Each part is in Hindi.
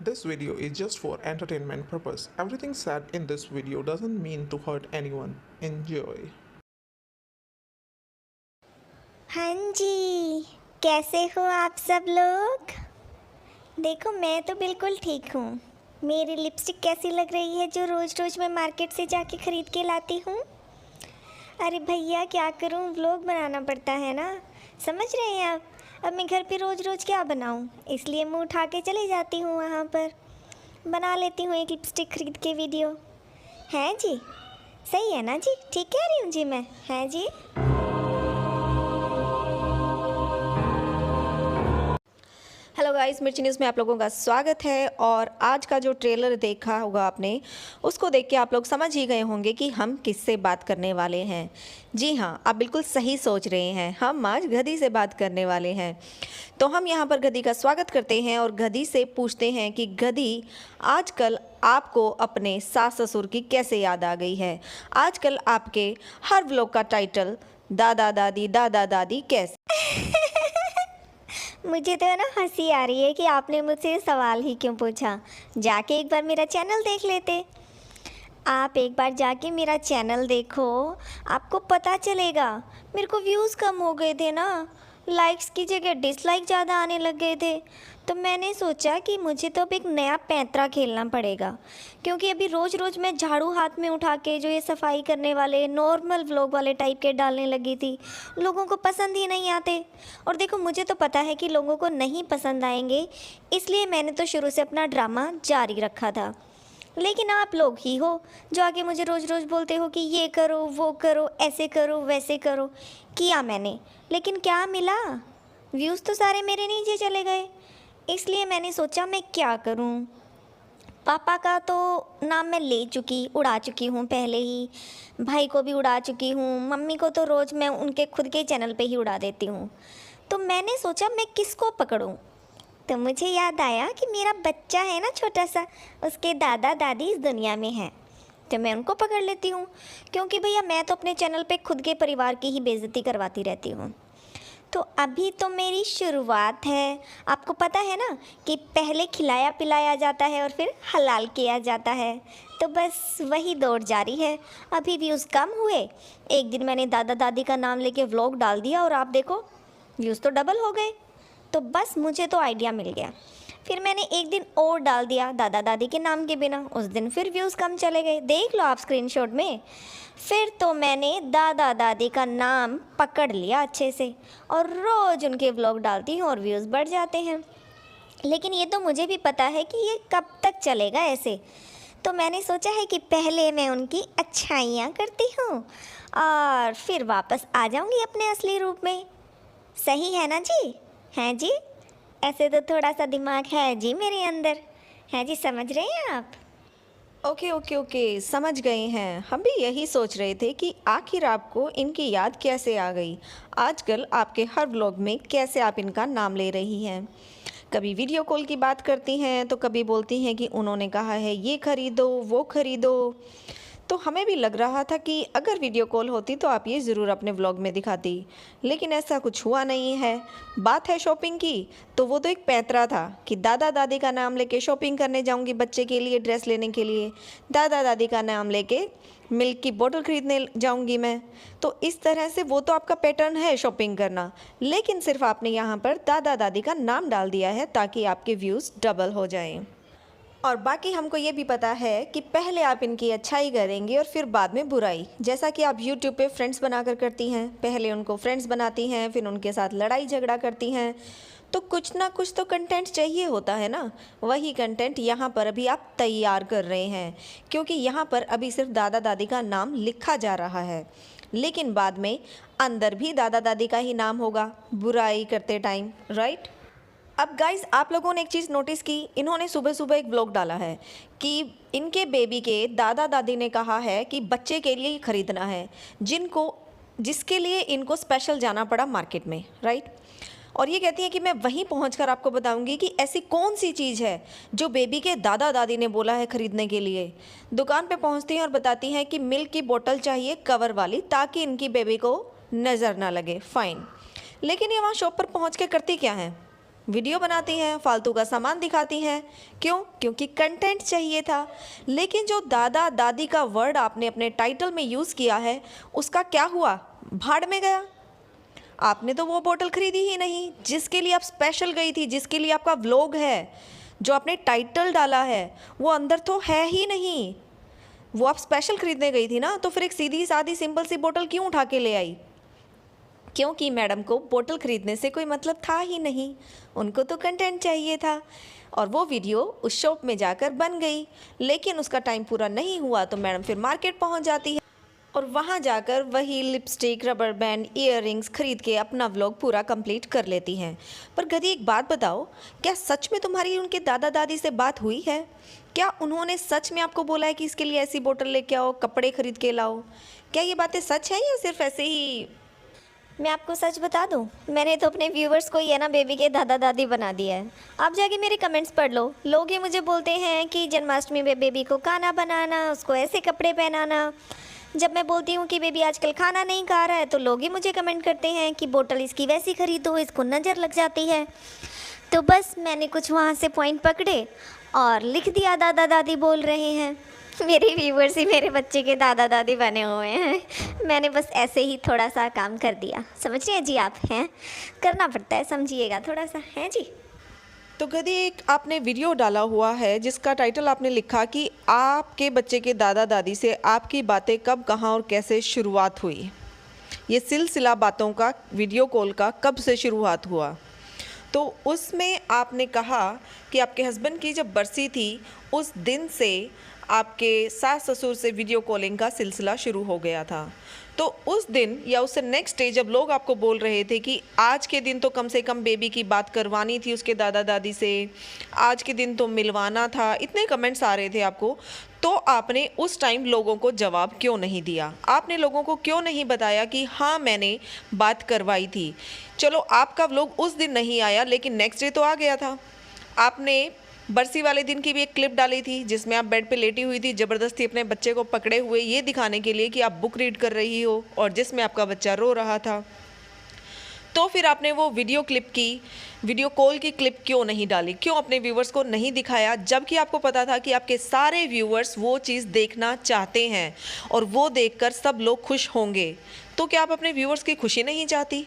This video is just for entertainment purpose. Everything said in this video doesn't mean to hurt anyone. Enjoy. हाँ जी, कैसे हो आप सब लोग? देखो मैं तो बिल्कुल ठीक हूँ। मेरी लिपस्टिक कैसी लग रही है जो रोज़ रोज़ मैं मार्केट से जाके ख़रीद के लाती हूँ? अरे भैया क्या करूँ, व्लॉग बनाना पड़ता है ना, समझ रहे हैं आप? अब मैं घर पे रोज़ रोज़ क्या बनाऊँ, इसलिए मुँह उठा के चली जाती हूँ वहाँ पर, बना लेती हूँ एक लिपस्टिक ख़रीद के वीडियो। हैं जी, सही है ना जी, ठीक कह रही हूँ जी मैं, हैं जी? हेलो गाइस, मिर्ची न्यूज़ में आप लोगों का स्वागत है। और आज का जो ट्रेलर देखा होगा आपने, उसको देख के आप लोग समझ ही गए होंगे कि हम किससे बात करने वाले हैं। जी हाँ, आप बिल्कुल सही सोच रहे हैं, हम आज गधी से बात करने वाले हैं। तो हम यहाँ पर गधी का स्वागत करते हैं और गधी से पूछते हैं कि गधी, आजकल आपको अपने सास ससुर की कैसे याद आ गई है? आजकल आपके हर व्लॉग का टाइटल दादा दादी कैसे? मुझे तो है ना हंसी आ रही है कि आपने मुझसे ये सवाल ही क्यों पूछा। जाके एक बार मेरा चैनल देख लेते। आप एक बार जाके मेरा चैनल देखो, आपको पता चलेगा। मेरे को व्यूज़ कम हो गए थे ना, लाइक्स की जगह डिसलाइक ज़्यादा आने लग गए थे। तो मैंने सोचा कि मुझे तो अब एक नया पैंतरा खेलना पड़ेगा, क्योंकि अभी रोज़ रोज़ मैं झाड़ू हाथ में उठा के जो ये सफाई करने वाले नॉर्मल व्लॉग वाले टाइप के डालने लगी थी, लोगों को पसंद ही नहीं आते। और देखो मुझे तो पता है कि लोगों को नहीं पसंद आएंगे, इसलिए मैंने तो शुरू से अपना ड्रामा जारी रखा था। लेकिन आप लोग ही हो जो आके मुझे रोज़ रोज़ बोलते हो कि ये करो वो करो, ऐसे करो वैसे करो। किया मैंने, लेकिन क्या मिला? व्यूज़ तो सारे मेरे नीचे चले गए। इसलिए मैंने सोचा मैं क्या करूं। पापा का तो नाम मैं ले चुकी, उड़ा चुकी हूँ पहले ही। भाई को भी उड़ा चुकी हूँ, मम्मी को तो रोज़ मैं उनके खुद के चैनल पे ही उड़ा देती हूँ। तो मैंने सोचा मैं किसको पकड़ूं। तो मुझे याद आया कि मेरा बच्चा है ना छोटा सा, उसके दादा दादी इस दुनिया में हैं, तो मैं उनको पकड़ लेती हूँ। क्योंकि भैया मैं तो अपने चैनल पे खुद के परिवार की ही बेइज्जती करवाती रहती हूँ। तो अभी तो मेरी शुरुआत है। आपको पता है ना कि पहले खिलाया पिलाया जाता है और फिर हलाल किया जाता है। तो बस वही दौड़ जारी है। अभी व्यूज़ कम हुए, एक दिन मैंने दादा दादी का नाम लेके व्लॉग डाल दिया और आप देखो व्यूज़ तो डबल हो गए। तो बस मुझे तो आइडिया मिल गया। फिर मैंने एक दिन और डाल दिया दादा दादी के नाम के बिना, उस दिन फिर व्यूज़ कम चले गए, देख लो आप स्क्रीनशॉट में। फिर तो मैंने दादा दादी का नाम पकड़ लिया अच्छे से और रोज़ उनके व्लॉग डालती हूँ और व्यूज़ बढ़ जाते हैं। लेकिन ये तो मुझे भी पता है कि ये कब तक चलेगा ऐसे। तो मैंने सोचा है कि पहले मैं उनकी अच्छाइयाँ करती हूँ और फिर वापस आ जाऊँगी अपने असली रूप में। सही है ना जी? हैं जी? ऐसे तो थोड़ा सा दिमाग है जी मेरे अंदर। हैं जी, समझ रहे हैं आप? ओके, समझ गए हैं। हम भी यही सोच रहे थे कि आखिर आपको इनकी याद कैसे आ गई। आजकल आपके हर व्लॉग में कैसे आप इनका नाम ले रही हैं। कभी वीडियो कॉल की बात करती हैं तो कभी बोलती हैं कि उन्होंने कहा है ये खरीदो वो खरीदो। तो हमें भी लग रहा था कि अगर वीडियो कॉल होती तो आप ये ज़रूर अपने व्लॉग में दिखाती, लेकिन ऐसा कुछ हुआ नहीं है। बात है शॉपिंग की, तो वो तो एक पैंतरा था कि दादा दादी का नाम लेके शॉपिंग करने जाऊंगी बच्चे के लिए ड्रेस लेने के लिए, दादा दादी का नाम लेके मिल्क की बोतल खरीदने जाऊंगी मैं। तो इस तरह से वो तो आपका पैटर्न है शॉपिंग करना, लेकिन सिर्फ आपने यहाँ पर दादा दादी का नाम डाल दिया है ताकि आपके व्यूज़ डबल हो जाएं। और बाकी हमको ये भी पता है कि पहले आप इनकी अच्छाई करेंगी और फिर बाद में बुराई, जैसा कि आप YouTube पे फ्रेंड्स बनाकर करती हैं। पहले उनको फ्रेंड्स बनाती हैं, फिर उनके साथ लड़ाई झगड़ा करती हैं। तो कुछ ना कुछ तो कंटेंट चाहिए होता है ना। वही कंटेंट यहाँ पर अभी आप तैयार कर रहे हैं, क्योंकि यहाँ पर अभी सिर्फ दादा दादी का नाम लिखा जा रहा है, लेकिन बाद में अंदर भी दादा दादी का ही नाम होगा बुराई करते टाइम, राइट। अब गाइस, आप लोगों ने एक चीज़ नोटिस की, इन्होंने सुबह सुबह एक व्लॉग डाला है कि इनके बेबी के दादा दादी ने कहा है कि बच्चे के लिए ही खरीदना है, जिसके लिए इनको स्पेशल जाना पड़ा मार्केट में, राइट। और ये कहती है कि मैं वहीं पहुंचकर आपको बताऊंगी कि ऐसी कौन सी चीज़ है जो बेबी के दादा दादी ने बोला है खरीदने के लिए। दुकान पे पहुंचती हैं और बताती हैं कि मिल्क की बोतल चाहिए कवर वाली, ताकि इनकी बेबी को नज़र ना लगे। फ़ाइन, लेकिन ये वहाँ शॉप पर पहुँच के करती क्या है? वीडियो बनाती हैं, फालतू का सामान दिखाती हैं। क्यों? क्योंकि कंटेंट चाहिए था। लेकिन जो दादा दादी का वर्ड आपने अपने टाइटल में यूज़ किया है, उसका क्या हुआ? भाड़ में गया। आपने तो वो बोतल खरीदी ही नहीं जिसके लिए आप स्पेशल गई थी, जिसके लिए आपका व्लॉग है। जो आपने टाइटल डाला है वो अंदर तो है ही नहीं। वो आप स्पेशल खरीदने गई थी ना, तो फिर एक सीधी सादी सिंपल सी बोतल क्यों उठा के ले आई? क्योंकि मैडम को बोतल खरीदने से कोई मतलब था ही नहीं, उनको तो कंटेंट चाहिए था। और वो वीडियो उस शॉप में जाकर बन गई, लेकिन उसका टाइम पूरा नहीं हुआ तो मैडम फिर मार्केट पहुंच जाती है और वहां जाकर वही लिपस्टिक, रबर बैंड, ईयररिंग्स खरीद के अपना व्लॉग पूरा कंप्लीट कर लेती हैं। पर गधी, एक बात बताओ, क्या सच में तुम्हारी उनके दादा दादी से बात हुई है? क्या उन्होंने सच में आपको बोला है कि इसके लिए ऐसी बोतल लेके आओ, कपड़े खरीद के लाओ? क्या ये बातें सच हैं या सिर्फ ऐसे ही? मैं आपको सच बता दूं, मैंने तो अपने व्यूवर्स को ये ना बेबी के दादा दादी बना दिया है। आप जाके मेरे कमेंट्स पढ़ लो। लोग ये मुझे बोलते हैं कि जन्माष्टमी में बेबी को खाना बनाना, उसको ऐसे कपड़े पहनाना। जब मैं बोलती हूँ कि बेबी आजकल खाना नहीं खा रहा है, तो लोग ही मुझे कमेंट करते हैं कि बोतल इसकी वैसी खरीदो, इसको नज़र लग जाती है। तो बस मैंने कुछ वहाँ से पॉइंट पकड़े और लिख दिया दादा दादी बोल रहे हैं। मेरे व्यूवर्स ही मेरे बच्चे के दादा दादी बने हुए हैं। मैंने बस ऐसे ही थोड़ा सा काम कर दिया, समझ रहे हैं जी आप? हैं, करना पड़ता है, समझिएगा थोड़ा सा, हैं जी। तो गधी, एक आपने वीडियो डाला हुआ है जिसका टाइटल आपने लिखा कि आपके बच्चे के दादा दादी से आपकी बातें कब, कहाँ और कैसे शुरुआत हुई। ये सिलसिला बातों का, वीडियो कॉल का कब से शुरुआत हुआ? तो उसमें आपने कहा कि आपके हस्बैंड की जब बरसी थी उस दिन से आपके सास ससुर से वीडियो कॉलिंग का सिलसिला शुरू हो गया था। तो उस दिन या उससे नेक्स्ट डे जब लोग आपको बोल रहे थे कि आज के दिन तो कम से कम बेबी की बात करवानी थी उसके दादा दादी से, आज के दिन तो मिलवाना था, इतने कमेंट्स आ रहे थे आपको, तो आपने उस टाइम लोगों को जवाब क्यों नहीं दिया? आपने लोगों को क्यों नहीं बताया कि हाँ मैंने बात करवाई थी? चलो आपका व्लॉग उस दिन नहीं आया, लेकिन नेक्स्ट डे तो आ गया था। आपने बरसी वाले दिन की भी एक क्लिप डाली थी जिसमें आप बेड पे लेटी हुई थी, ज़बरदस्ती अपने बच्चे को पकड़े हुए, ये दिखाने के लिए कि आप बुक रीड कर रही हो, और जिसमें आपका बच्चा रो रहा था। तो फिर आपने वो वीडियो कॉल की क्लिप क्यों नहीं डाली? क्यों अपने व्यूवर्स को नहीं दिखाया, जबकि आपको पता था कि आपके सारे व्यूवर्स वो चीज़ देखना चाहते हैं और वो देखकर सब लोग खुश होंगे? तो क्या आप अपने व्यूवर्स की खुशी नहीं चाहती?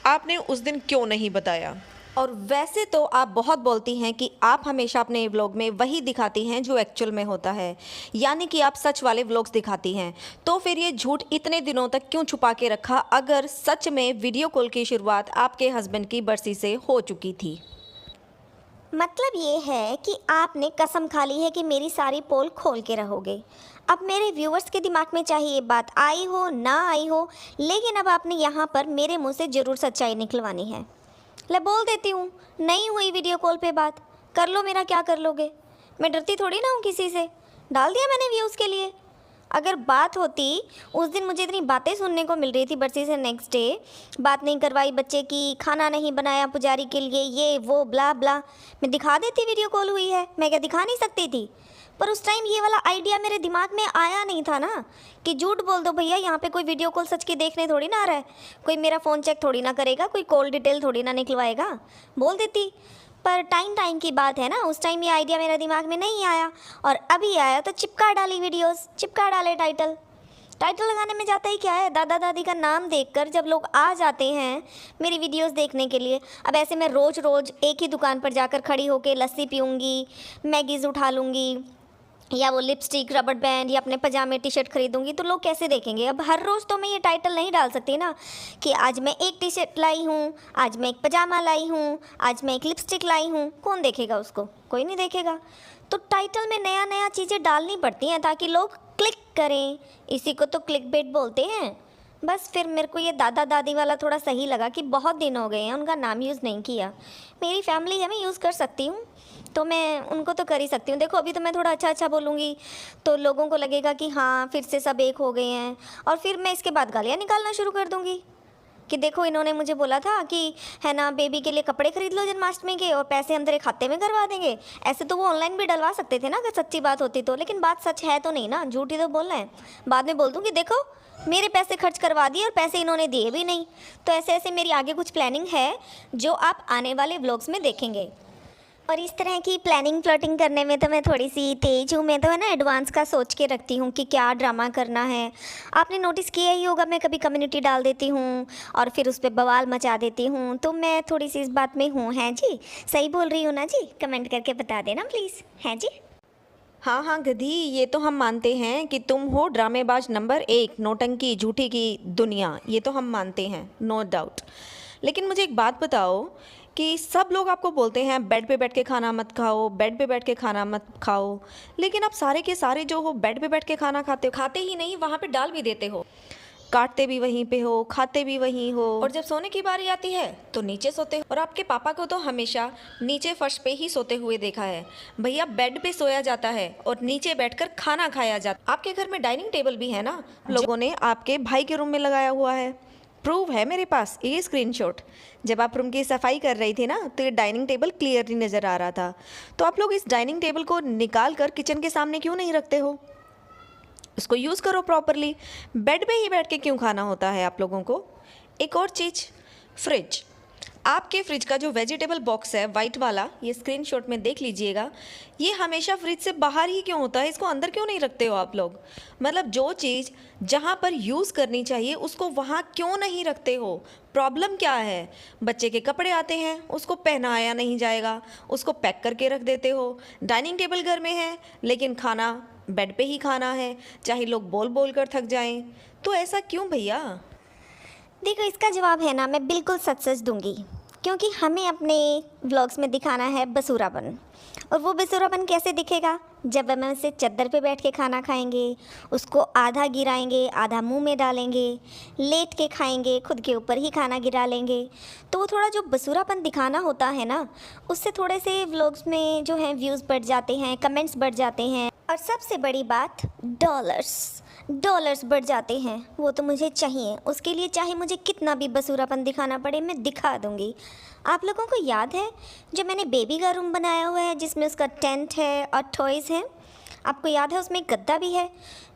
आपने उस दिन क्यों नहीं बताया? और वैसे तो आप बहुत बोलती हैं कि आप हमेशा अपने व्लॉग में वही दिखाती हैं जो एक्चुअल में होता है, यानी कि आप सच वाले व्लॉग्स दिखाती हैं। तो फिर ये झूठ इतने दिनों तक क्यों छुपा के रखा, अगर सच में वीडियो कॉल की शुरुआत आपके हस्बैंड की बरसी से हो चुकी थी? मतलब ये है कि आपने कसम खा ली है कि मेरी सारी पोल खोल के रहोगे। अब मेरे व्यूवर्स के दिमाग में चाहे ये बात आई हो ना आई हो, लेकिन अब आपने यहाँ पर मेरे मुंह से ज़रूर सच्चाई निकलवानी है। ले बोल देती हूँ, नहीं हुई वीडियो कॉल पे बात, कर लो मेरा क्या कर लोगे? मैं डरती थोड़ी ना हूँ किसी से। डाल दिया मैंने व्यूज़ के लिए। अगर बात होती, उस दिन मुझे इतनी बातें सुनने को मिल रही थी बरसी से, नेक्स्ट डे बात नहीं करवाई बच्चे की, खाना नहीं बनाया पुजारी के लिए, ये वो ब्ला ब्ला, मैं दिखा देती वीडियो कॉल हुई है। मैं क्या दिखा नहीं सकती थी? पर उस टाइम ये वाला आइडिया मेरे दिमाग में आया नहीं था ना कि झूठ बोल दो भैया, यहाँ पे कोई वीडियो कॉल सच की देखने थोड़ी ना आ रहा है, कोई मेरा फ़ोन चेक थोड़ी ना करेगा, कोई कॉल डिटेल थोड़ी ना निकलवाएगा। बोल देती, पर टाइम की बात है ना, उस टाइम ये आइडिया मेरे दिमाग में नहीं आया, और अभी आया तो चिपका डाली वीडियोस, चिपका डाले टाइटल लगाने में जाता ही क्या है? दादा दादी का नाम देखकर जब लोग आ जाते हैं मेरी वीडियोस देखने के लिए, अब ऐसे मैं रोज़ रोज़ एक ही दुकान पर जाकर खड़ी होकर लस्सी पीऊँगी, मैगीज़ उठा लूँगी, या वो लिपस्टिक, रबर बैंड, या अपने पजामे टी शर्ट खरीदूंगी, तो लोग कैसे देखेंगे? अब हर रोज़ तो मैं ये टाइटल नहीं डाल सकती ना कि आज मैं एक टी शर्ट लाई हूँ, आज मैं एक पजामा लाई हूँ, आज मैं एक लिपस्टिक लाई हूँ। कौन देखेगा उसको? कोई नहीं देखेगा। तो टाइटल में नया नया चीज़ें डालनी पड़ती हैं ताकि लोग क्लिक करें। इसी को तो क्लिकबेट बोलते हैं। बस फिर मेरे को ये दादा दादी वाला थोड़ा सही लगा कि बहुत दिन हो गए हैं उनका नाम यूज़ नहीं किया। मेरी फैमिली है, मैं यूज़ कर सकती हूँ, तो मैं उनको तो कर ही सकती हूँ। देखो अभी तो मैं थोड़ा अच्छा बोलूँगी तो लोगों को लगेगा कि हाँ फिर से सब एक हो गए हैं, और फिर मैं इसके बाद गालियाँ निकालना शुरू कर दूँगी कि देखो इन्होंने मुझे बोला था कि है ना बेबी के लिए कपड़े खरीद लो जन्माष्टमी के और पैसे हम तेरे खाते में करवा देंगे। ऐसे तो वो ऑनलाइन भी डलवा सकते थे ना अगर सच्ची बात होती तो, लेकिन बात सच है तो नहीं ना, झूठी तो बोलना है। बाद में बोल दूँ कि देखो मेरे पैसे खर्च करवा दिए और पैसे इन्होंने दिए भी नहीं। तो ऐसे ऐसे मेरी आगे कुछ प्लानिंग है जो आप आने वाले व्लॉग्स में देखेंगे। और इस तरह की प्लानिंग प्लॉटिंग करने में तो मैं थोड़ी सी तेज हूँ। मैं तो है ना एडवांस का सोच के रखती हूँ कि क्या ड्रामा करना है। आपने नोटिस किया ही होगा मैं कभी कम्युनिटी डाल देती हूँ और फिर उस पर बवाल मचा देती हूँ। तो मैं थोड़ी सी इस बात में हूँ। हैं जी, सही बोल रही हूँ ना जी? कमेंट करके बता देना प्लीज़। हैं जी? हाँ हाँ गधी, ये तो हम मानते हैं कि तुम हो ड्रामेबाज नंबर 1, नौटंकी झूठी की दुनिया, ये तो हम मानते हैं, नो डाउट। लेकिन मुझे एक बात बताओ कि सब लोग आपको बोलते हैं बेड पे बैठ के खाना मत खाओ, बेड पे बैठ के खाना मत खाओ, लेकिन आप सारे के सारे जो हो बेड पे बैठ के खाना खाते हो, खाते ही नहीं वहाँ पे डाल भी देते हो, काटते भी वहीं पे हो, खाते भी वहीं हो, और जब सोने की बारी आती है तो नीचे सोते हो। और आपके पापा को तो हमेशा नीचे फर्श पे ही सोते हुए देखा है। भैया बेड पे सोया जाता है और नीचे बैठकर खाना खाया जाता। आपके घर में डाइनिंग टेबल भी है ना, लोगों ने आपके भाई के रूम में लगाया हुआ है। प्रूव है मेरे पास, ये स्क्रीनशॉट। जब आप रूम की सफाई कर रही थी ना तो ये डाइनिंग टेबल क्लियरली नज़र आ रहा था। तो आप लोग इस डाइनिंग टेबल को निकाल कर किचन के सामने क्यों नहीं रखते हो? उसको यूज़ करो प्रॉपरली। बेड पे ही बैठ के क्यों खाना होता है आप लोगों को? एक और चीज़, फ्रिज। आपके फ्रिज का जो वेजिटेबल बॉक्स है वाइट वाला, ये स्क्रीनशॉट में देख लीजिएगा, ये हमेशा फ्रिज से बाहर ही क्यों होता है? इसको अंदर क्यों नहीं रखते हो आप लोग? मतलब जो चीज़ जहाँ पर यूज़ करनी चाहिए उसको वहाँ क्यों नहीं रखते हो? प्रॉब्लम क्या है? बच्चे के कपड़े आते हैं, उसको पहनाया नहीं जाएगा, उसको पैक करके रख देते हो। डाइनिंग टेबल घर में है लेकिन खाना बेड पे ही खाना है, चाहे लोग बोल बोल कर थक जाएं। तो ऐसा क्यों भैया? देखो इसका जवाब है ना मैं बिल्कुल सच सच दूंगी, क्योंकि हमें अपने व्लॉग्स में दिखाना है बसूरापन। और वो बसूरापन कैसे दिखेगा? जब हम उसे चद्दर पे बैठ के खाना खाएंगे, उसको आधा गिराएंगे, आधा मुंह में डालेंगे, लेट के खाएंगे, खुद के ऊपर ही खाना गिरा लेंगे। तो वो थोड़ा जो बसूरापन दिखाना होता है ना, उससे थोड़े से व्लॉग्स में जो है व्यूज़ बढ़ जाते हैं, कमेंट्स बढ़ जाते हैं, और सबसे बड़ी बात डॉलर्स बढ़ जाते हैं। वो तो मुझे चाहिए, उसके लिए चाहे मुझे कितना भी बसूरापन दिखाना पड़े मैं दिखा दूंगी। आप लोगों को याद है जो मैंने बेबी का रूम बनाया हुआ है जिसमें उसका टेंट है और टॉयज़ हैं? आपको याद है उसमें एक गद्दा भी है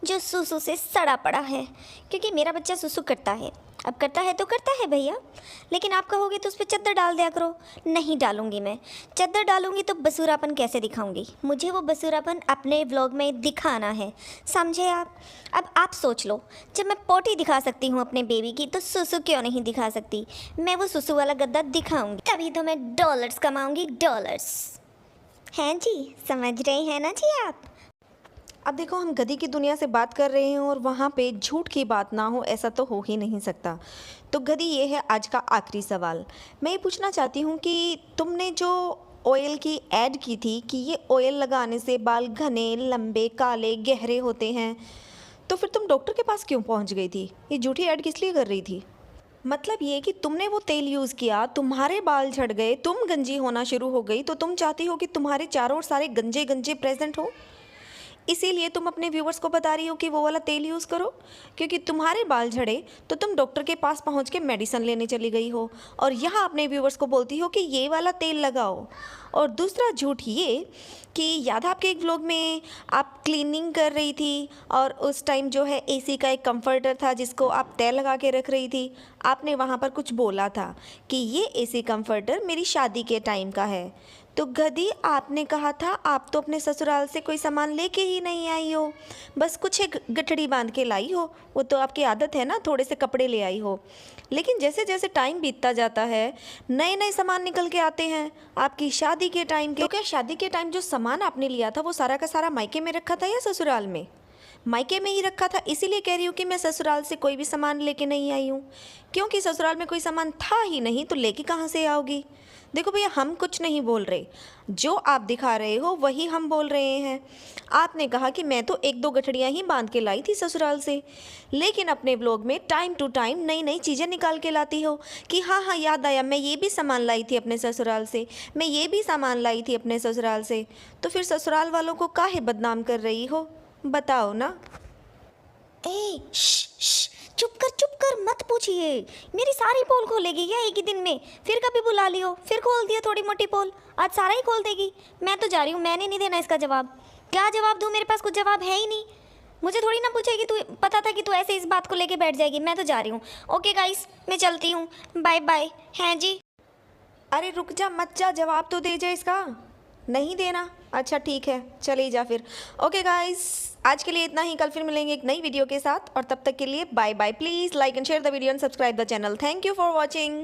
जो सुसु से सड़ा पड़ा है, क्योंकि मेरा बच्चा सुसु करता है। अब करता है तो करता है भैया, लेकिन आप कहोगे तो उस पर चद्दर डाल दिया करो। नहीं डालूंगी मैं चद्दर, डालूंगी तो बसूरापन कैसे दिखाऊंगी? मुझे वो बसूरापन अपने व्लॉग में दिखाना है, समझे आप? अब आप सोच लो, जब मैं पोटी दिखा सकती हूँ अपने बेबी की तो सुसु क्यों नहीं दिखा सकती? मैं वो सुसु वाला गद्दा दिखाऊंगी, तभी तो मैं डॉलर्स कमाऊंगी, डॉलर्स। हैं जी, समझ रहे हैं ना जी आप? अब देखो, हम गधी की दुनिया से बात कर रहे हैं और वहाँ पे झूठ की बात ना हो, ऐसा तो हो ही नहीं सकता। तो गधी, ये है आज का आखिरी सवाल। मैं ये पूछना चाहती हूँ कि तुमने जो ऑयल की ऐड की थी कि ये ऑयल लगाने से बाल घने, लंबे, काले, गहरे होते हैं, तो फिर तुम डॉक्टर के पास क्यों पहुँच गई थी? ये झूठी ऐड किस लिए कर रही थी? मतलब ये कि तुमने वो तेल यूज़ किया, तुम्हारे बाल झड़ गए, तुम गंजी होना शुरू हो गई, तो तुम चाहती हो कि तुम्हारे चारों ओर सारे गंजे गंजे प्रेजेंट हो, इसीलिए तुम अपने व्यूवर्स को बता रही हो कि वो वाला तेल यूज़ करो। क्योंकि तुम्हारे बाल झड़े तो तुम डॉक्टर के पास पहुंच के मेडिसिन लेने चली गई हो और यहाँ अपने व्यूवर्स को बोलती हो कि ये वाला तेल लगाओ। और दूसरा झूठ ये कि याद है आपके एक व्लॉग में आप क्लीनिंग कर रही थी और उस टाइम जो है एसी का एक कंफर्टर था जिसको आप तेल लगा के रख रही थी। आपने वहाँ पर कुछ बोला था कि ये एसी कंफर्टर मेरी शादी के टाइम का है। तो गधी, आपने कहा था आप तो अपने ससुराल से कोई सामान लेके ही नहीं आई हो, बस कुछ एक गठड़ी बांध के लाई हो। वो तो आपकी आदत है ना, थोड़े से कपड़े ले आई हो। लेकिन जैसे जैसे टाइम बीतता जाता है नए नए सामान निकल के आते हैं आपकी शादी के टाइम के। तो क्या शादी के टाइम जो सामान आपने लिया था वो सारा का सारा मायके में रखा था या ससुराल में? मायके में ही रखा था, इसीलिए कह रही हूँ कि मैं ससुराल से कोई भी सामान लेके नहीं आई हूँ। क्योंकि ससुराल में कोई सामान था ही नहीं तो लेके कहाँ से आओगी? देखो भैया, हम कुछ नहीं बोल रहे, जो आप दिखा रहे हो वही हम बोल रहे हैं। आपने कहा कि मैं तो एक दो गठड़ियाँ ही बांध के लाई थी ससुराल से, लेकिन अपने ब्लॉग में टाइम टू टाइम नई नई चीज़ें निकाल के लाती हो कि हाँ हाँ याद आया, मैं ये भी सामान लाई थी अपने ससुराल से, मैं ये भी सामान लाई थी अपने ससुराल से। तो फिर ससुराल वालों को काहे बदनाम कर रही हो, बताओ ना? ए चुप कर मत पूछिए। मेरी सारी पोल खोलेगी क्या एक ही दिन में? फिर कभी बुला लियो, फिर खोल दिया थोड़ी मोटी पोल, आज सारा ही खोल देगी। मैं तो जा रही हूँ, मैंने नहीं देना इसका जवाब। क्या जवाब दूँ? मेरे पास कुछ जवाब है ही नहीं। मुझे थोड़ी ना पूछेगी, तू पता था कि तू ऐसे इस बात को लेके बैठ जाएगी। मैं तो जा रही हूँ। ओके गाइस, मैं चलती हूँ, बाय बाय। हैं जी? अरे रुक जा, मत जा, जवाब तो दे जा इसका। नहीं देना? अच्छा ठीक है, चले जा फिर। ओके गाइस, आज के लिए इतना ही। कल फिर मिलेंगे एक नई वीडियो के साथ, और तब तक के लिए bye bye. Please like and share the video and subscribe the channel. Thank you for watching.